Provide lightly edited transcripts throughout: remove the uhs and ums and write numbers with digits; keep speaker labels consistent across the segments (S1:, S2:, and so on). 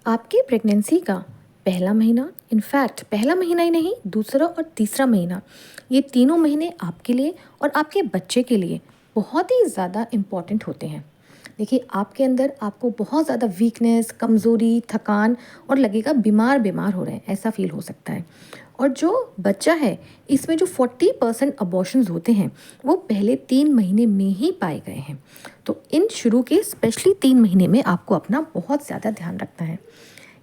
S1: आपकी प्रेगनेंसी का पहला महीना, इनफैक्ट पहला महीना ही नहीं, दूसरा और तीसरा महीना, ये तीनों महीने आपके लिए और आपके बच्चे के लिए बहुत ही ज़्यादा इम्पॉर्टेंट होते हैं। देखिए, आपके अंदर आपको बहुत ज़्यादा वीकनेस, कमज़ोरी, थकान और लगेगा बीमार बीमार हो रहे हैं, ऐसा फील हो सकता है। और जो बच्चा है, इसमें जो 40% अबॉर्शंस होते हैं वो पहले 3 महीने में ही पाए गए हैं। तो इन शुरू के स्पेशली 3 महीने में आपको अपना बहुत ज़्यादा ध्यान रखना है।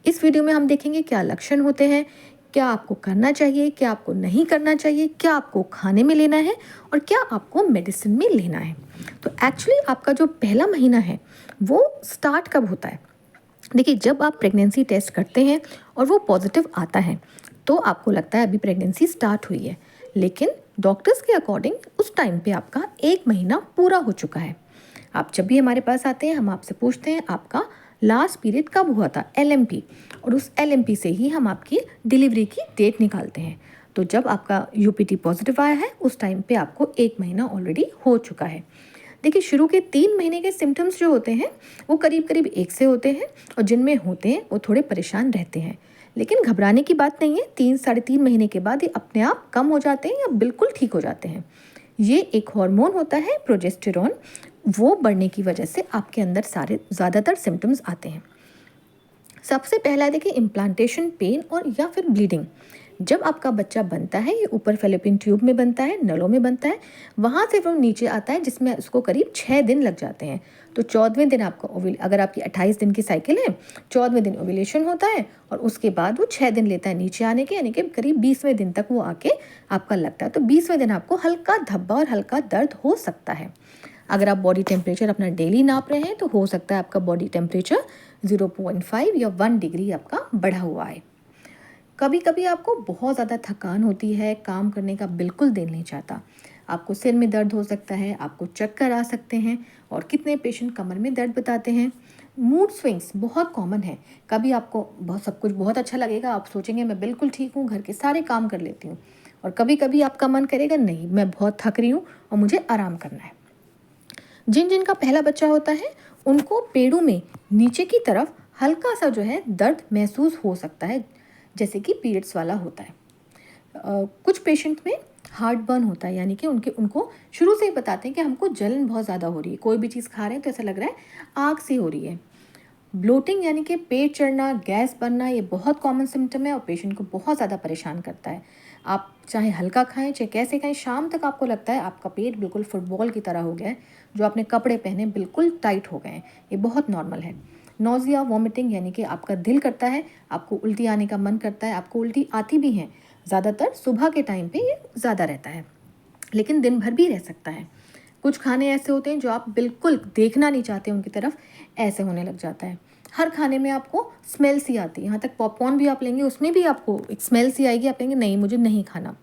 S1: इस वीडियो में हम देखेंगे क्या लक्षण होते हैं, क्या आपको करना चाहिए, क्या आपको नहीं करना चाहिए, क्या आपको खाने में लेना है और क्या आपको मेडिसिन में लेना है। तो एक्चुअली आपका जो पहला महीना है वो स्टार्ट कब होता है? देखिए, जब आप प्रेगनेंसी टेस्ट करते हैं और वो पॉजिटिव आता है तो आपको लगता है अभी प्रेगनेंसी स्टार्ट हुई है, लेकिन डॉक्टर्स के अकॉर्डिंग उस टाइम पे आपका 1 महीना पूरा हो चुका है। आप जब भी हमारे पास आते हैं हम आपसे पूछते हैं आपका लास्ट पीरियड कब हुआ था, LMP, और उस LMP से ही हम आपकी डिलीवरी की डेट निकालते हैं। तो जब आपका UPT पॉजिटिव आया है उस टाइम पे आपको 1 महीना ऑलरेडी हो चुका है। देखिए, शुरू के 3 महीने के सिम्टम्स जो होते हैं वो करीब करीब एक से होते हैं और जिनमें होते हैं वो थोड़े परेशान रहते हैं, लेकिन घबराने की बात नहीं है। 3 साढ़े 3 महीने के बाद ये अपने आप कम हो जाते हैं या बिल्कुल ठीक हो जाते हैं। ये एक हार्मोन होता है प्रोजेस्टेरॉन, वो बढ़ने की वजह से आपके अंदर सारे ज़्यादातर सिम्टम्स आते हैं। सबसे पहला देखिए इम्प्लांटेशन पेन और या फिर ब्लीडिंग। जब आपका बच्चा बनता है ये ऊपर फेलोपियन ट्यूब में बनता है, नलों में बनता है, वहाँ से वो नीचे आता है जिसमें उसको करीब 6 दिन लग जाते हैं। तो 14वें दिन आपका अगर आपकी 28 दिन की साइकिल है, 14वें दिन ओव्यूलेशन होता है और उसके बाद वो 6 दिन लेता है नीचे आने के, यानी कि करीब 20वें दिन तक वो आके आपका लगता है। तो 20वें दिन आपको हल्का धब्बा और हल्का दर्द हो सकता है। अगर आप बॉडी टेम्परेचर अपना डेली नाप रहे हैं तो हो सकता है आपका बॉडी टेम्परेचर 0.5 या 1 डिग्री आपका बढ़ा हुआ है। कभी कभी आपको बहुत ज़्यादा थकान होती है, काम करने का बिल्कुल दिल नहीं चाहता, आपको सिर में दर्द हो सकता है, आपको चक्कर आ सकते हैं और कितने पेशेंट कमर में दर्द बताते हैं। मूड स्विंग्स बहुत कॉमन है। कभी आपको बहुत सब कुछ बहुत अच्छा लगेगा, आप सोचेंगे मैं बिल्कुल ठीक हूँ, घर के सारे काम कर लेती हूँ, और कभी कभी आपका मन करेगा नहीं, मैं बहुत थक रही हूँ और मुझे आराम करना है। जिन जिन का पहला बच्चा होता है उनको पेड़ों में नीचे की तरफ हल्का सा जो है दर्द महसूस हो सकता है, जैसे कि पीरियड्स वाला होता है। कुछ पेशेंट में हार्ट बर्न होता है, यानी कि उनको शुरू से ही बताते हैं कि हमको जलन बहुत ज़्यादा हो रही है, कोई भी चीज़ खा रहे हैं तो ऐसा लग रहा है आग से हो रही है। ब्लोटिंग यानी कि पेट चढ़ना, गैस बनना, ये बहुत कॉमन सिम्टम है और पेशेंट को बहुत ज़्यादा परेशान करता है। आप चाहे हल्का खाएं चाहे कैसे खाएं, शाम तक आपको लगता है आपका पेट बिल्कुल फुटबॉल की तरह हो गया है, जो आपने कपड़े पहने बिल्कुल टाइट हो गए हैं। ये बहुत नॉर्मल है। नोजिया, वॉमिटिंग, यानी कि आपका दिल करता है, आपको उल्टी आने का मन करता है, आपको उल्टी आती भी है। ज़्यादातर सुबह के टाइम पे ये ज़्यादा रहता है, लेकिन दिन भर भी रह सकता है। कुछ खाने ऐसे होते हैं जो आप बिल्कुल देखना नहीं चाहते उनकी तरफ, ऐसे होने लग जाता है। हर खाने में आपको स्मेल सी आती है, यहाँ तक पॉपकॉर्न भी आप लेंगे उसमें भी आपको एक स्मेल सी आएगी, आप कहेंगे नहीं मुझे नहीं खाना।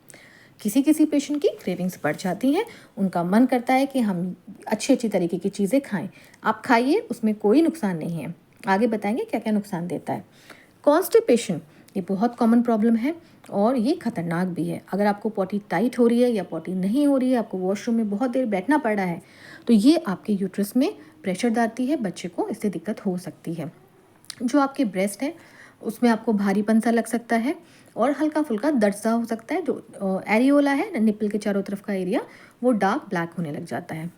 S1: किसी किसी पेशेंट की क्रेविंग्स बढ़ जाती हैं, उनका मन करता है कि हम अच्छी अच्छी तरीके की चीज़ें खाएं। आप खाइए, उसमें कोई नुकसान नहीं है, आगे बताएंगे क्या क्या नुकसान देता है। कॉन्स्टिपेशन, ये बहुत कॉमन प्रॉब्लम है और ये खतरनाक भी है। अगर आपको पॉटी टाइट हो रही है या पॉटी नहीं हो रही है, आपको वॉशरूम में बहुत देर बैठना पड़ रहा है, तो ये आपके यूट्रस में प्रेशर डालती है, बच्चे को इससे दिक्कत हो सकती है। जो आपके ब्रेस्ट है उसमें आपको भारीपन सा लग सकता है और हल्का फुल्का दर्द सा हो सकता है। जो एरियोला है, निप्पल के चारों तरफ का एरिया, वो डार्क ब्लैक होने लग जाता है।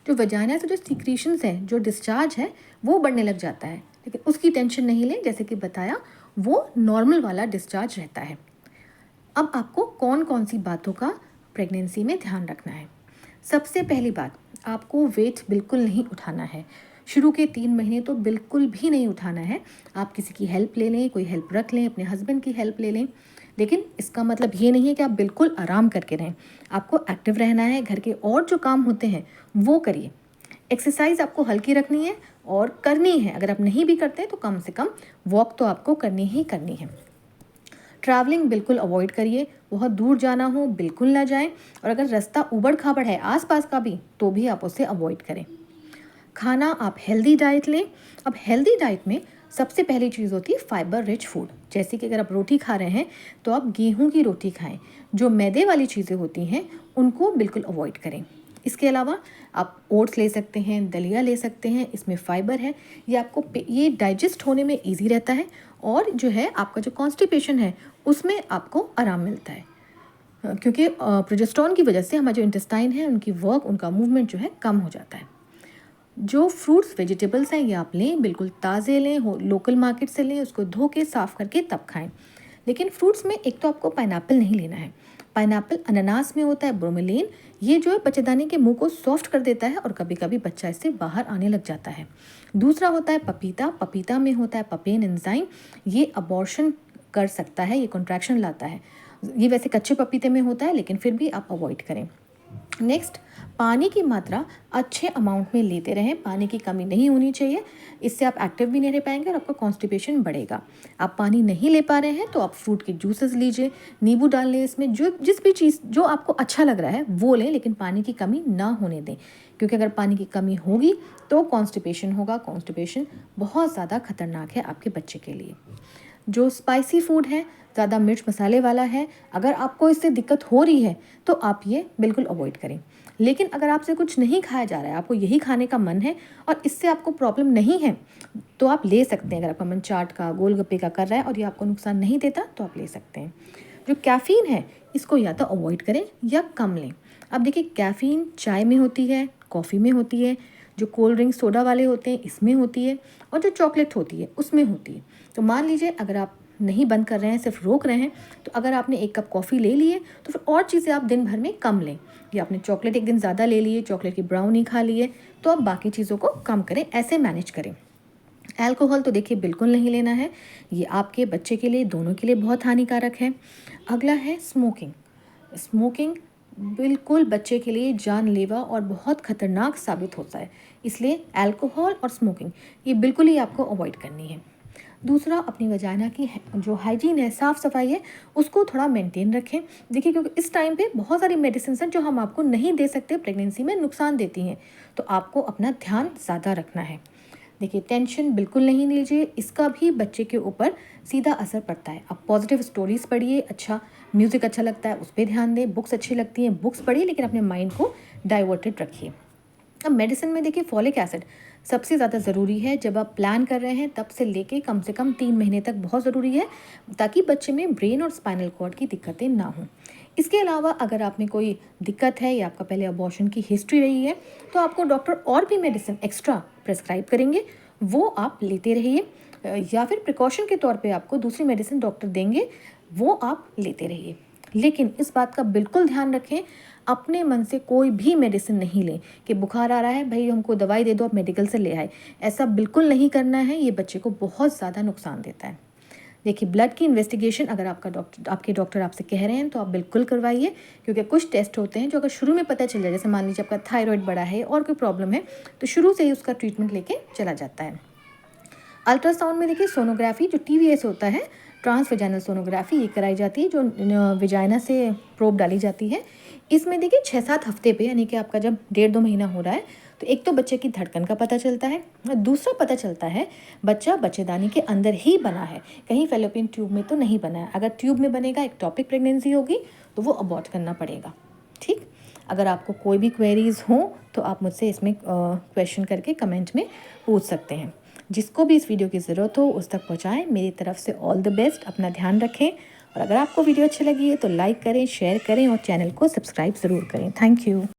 S1: जो वजाइना से जो सीक्रीशंस है, जो डिस्चार्ज है, वो बढ़ने लग जाता है, लेकिन उसकी टेंशन नहीं लें, जैसे कि बताया वो नॉर्मल वाला डिस्चार्ज रहता है। अब आपको कौन कौन सी बातों का प्रेगनेंसी में ध्यान रखना है। सबसे पहली बात, आपको वेट बिल्कुल नहीं उठाना है। शुरू के 3 महीने तो बिल्कुल भी नहीं उठाना है। आप किसी की हेल्प ले लें, कोई हेल्प रख लें, अपने हस्बैंड की हेल्प ले लें, लेकिन इसका मतलब ये नहीं है कि आप बिल्कुल आराम करके रहें। आपको एक्टिव रहना है, घर के और जो काम होते हैं वो करिए। एक्सरसाइज आपको हल्की रखनी है और करनी है। अगर आप नहीं भी करते तो कम से कम वॉक तो आपको करनी ही करनी है। ट्रैवलिंग बिल्कुल अवॉइड करिए, बहुत दूर जाना हो बिल्कुल ना जाएं, और अगर रास्ता उबड़ खाबड़ है आसपास का भी तो भी आप उसे अवॉइड करें। खाना आप हेल्दी डाइट लें। अब हेल्दी डाइट में सबसे पहली चीज़ होती है फाइबर रिच फूड, जैसे कि अगर आप रोटी खा रहे हैं तो आप गेहूं की रोटी खाएं। जो मैदे वाली चीज़ें होती हैं उनको बिल्कुल अवॉइड करें। इसके अलावा आप ओट्स ले सकते हैं, दलिया ले सकते हैं, इसमें फाइबर है, ये आपको ये डाइजेस्ट होने में ईजी रहता है और जो है आपका जो कॉन्स्टिपेशन है उसमें आपको आराम मिलता है, क्योंकि प्रोजेस्टेरोन की वजह से हमारा जो इंटेस्टाइन है उनकी वर्क, उनका मूवमेंट जो है कम हो जाता है। जो फ्रूट्स वेजिटेबल्स हैं ये आप लें, बिल्कुल ताज़े लें, लोकल मार्केट से लें, उसको धो के साफ़ करके तब खाएं। लेकिन फ्रूट्स में एक तो आपको पाइनएप्पल नहीं लेना है। पाइनएप्पल अनानास में होता है ब्रोमेलिन, ये जो है बच्चेदानी के मुंह को सॉफ्ट कर देता है और कभी कभी बच्चा इससे बाहर आने लग जाता है। दूसरा होता है पपीता, पपीता में होता है पपेन एंजाइम, ये अबॉर्शन कर सकता है, ये कॉन्ट्रैक्शन लाता है। ये वैसे कच्चे पपीते में होता है लेकिन फिर भी आप अवॉइड करें। नेक्स्ट, पानी की मात्रा अच्छे अमाउंट में लेते रहें, पानी की कमी नहीं होनी चाहिए, इससे आप एक्टिव भी नहीं रह पाएंगे और आपका कॉन्स्टिपेशन बढ़ेगा। आप पानी नहीं ले पा रहे हैं तो आप फ्रूट के जूसेस लीजिए, नींबू डाल लें इसमें, जो जिस भी चीज़ जो आपको अच्छा लग रहा है वो लें, लेकिन पानी की कमी ना होने दें, क्योंकि अगर पानी की कमी होगी तो कॉन्स्टिपेशन होगा। कॉन्स्टिपेशन बहुत ज़्यादा खतरनाक है आपके बच्चे के लिए। जो स्पाइसी फूड है, ज़्यादा मिर्च मसाले वाला है, अगर आपको इससे दिक्कत हो रही है तो आप ये बिल्कुल अवॉइड करें। लेकिन अगर आपसे कुछ नहीं खाया जा रहा है, आपको यही खाने का मन है और इससे आपको प्रॉब्लम नहीं है तो आप ले सकते हैं। अगर आपका मन चाट का, गोलगप्पे का कर रहा है और ये आपको नुकसान नहीं देता तो आप ले सकते हैं। जो कैफ़ीन है इसको या तो अवॉइड करें या कम लें। अब देखिए, कैफ़ीन चाय में होती है, कॉफ़ी में होती है, जो कोल्ड ड्रिंक सोडा वाले होते हैं इसमें होती है, और जो चॉकलेट होती है उसमें होती है। तो मान लीजिए अगर आप नहीं बंद कर रहे हैं, सिर्फ रोक रहे हैं, तो अगर आपने 1 कप कॉफ़ी ले ली है तो फिर और चीज़ें आप दिन भर में कम लें। या आपने चॉकलेट एक दिन ज़्यादा ले लिए, चॉकलेट की ब्राउनी खा लिए, तो आप बाकी चीज़ों को कम करें, ऐसे मैनेज करें। अल्कोहल तो देखिए बिल्कुल नहीं लेना है, ये आपके बच्चे के लिए, दोनों के लिए बहुत हानिकारक है। अगला है स्मोकिंग। स्मोकिंग बिल्कुल बच्चे के लिए जानलेवा और बहुत ख़तरनाक साबित होता है, इसलिए अल्कोहल और स्मोकिंग ये बिल्कुल ही आपको अवॉइड करनी है। दूसरा, अपनी वजाइना की जो हाइजीन है, साफ़ सफाई है, उसको थोड़ा मेंटेन रखें। देखिए, क्योंकि इस टाइम पे बहुत सारी मेडिसिन हैं जो हम आपको नहीं दे सकते, प्रेगनेंसी में नुकसान देती हैं, तो आपको अपना ध्यान ज़्यादा रखना है। देखिए, टेंशन बिल्कुल नहीं लीजिए, इसका भी बच्चे के ऊपर सीधा असर पड़ता है। आप पॉजिटिव स्टोरीज़ पढ़िए, अच्छा म्यूज़िक अच्छा लगता है उस पर ध्यान दें, बुक्स अच्छी लगती हैं बुक्स पढ़िए, लेकिन अपने माइंड को डाइवर्टेड रखिए। अब मेडिसिन में देखिए, फॉलिक एसिड सबसे ज़्यादा ज़रूरी है। जब आप प्लान कर रहे हैं तब से लेके कम से कम 3 महीने तक बहुत ज़रूरी है, ताकि बच्चे में ब्रेन और स्पाइनल कॉर्ड की दिक्कतें ना हों। इसके अलावा अगर आप में कोई दिक्कत है या आपका पहले अबॉर्शन की हिस्ट्री रही है तो आपको डॉक्टर और भी मेडिसिन एक्स्ट्रा प्रेस्क्राइब करेंगे, वो आप लेते रहिए, या फिर प्रिकॉशन के तौर पे आपको दूसरी मेडिसिन डॉक्टर देंगे, वो आप लेते रहिए। लेकिन इस बात का बिल्कुल ध्यान रखें, अपने मन से कोई भी मेडिसिन नहीं लें कि बुखार आ रहा है भाई हमको दवाई दे दो, आप मेडिकल से ले आए, ऐसा बिल्कुल नहीं करना है, ये बच्चे को बहुत ज़्यादा नुकसान देता है। देखिए, ब्लड की इन्वेस्टिगेशन अगर आपके डॉक्टर आपसे कह रहे हैं तो आप बिल्कुल करवाइए, क्योंकि कुछ टेस्ट होते हैं जो अगर शुरू में पता चल जाए, जैसे मान लीजिए आपका थायराइड बढ़ा है और कोई प्रॉब्लम है, तो शुरू से ही उसका ट्रीटमेंट लेके चला जाता है। अल्ट्रासाउंड में देखिए, सोनोग्राफी जो TVS होता है, ट्रांस वेजाइनल सोनोग्राफी, ये कराई जाती है, जो वेजाइना से प्रोब डाली जाती है। इसमें देखिए 6-7 हफ्ते पे, यानी कि आपका जब 1.5-2 महीना हो रहा है, तो एक तो बच्चे की धड़कन का पता चलता है, और दूसरा पता चलता है बच्चा बच्चेदानी के अंदर ही बना है, कहीं फैलोपियन ट्यूब में तो नहीं बना है। अगर ट्यूब में बनेगा, एक्टोपिक प्रेगनेंसी होगी, तो वो अबॉर्ट करना पड़ेगा। ठीक, अगर आपको कोई भी क्वेरीज हो तो आप मुझसे इसमें क्वेश्चन करके कमेंट में पूछ सकते हैं। जिसको भी इस वीडियो की ज़रूरत हो उस तक पहुँचाएँ। मेरी तरफ से ऑल द बेस्ट, अपना ध्यान रखें, और अगर आपको वीडियो अच्छी लगी है तो लाइक करें, शेयर करें और चैनल को सब्सक्राइब ज़रूर करें। Thank you.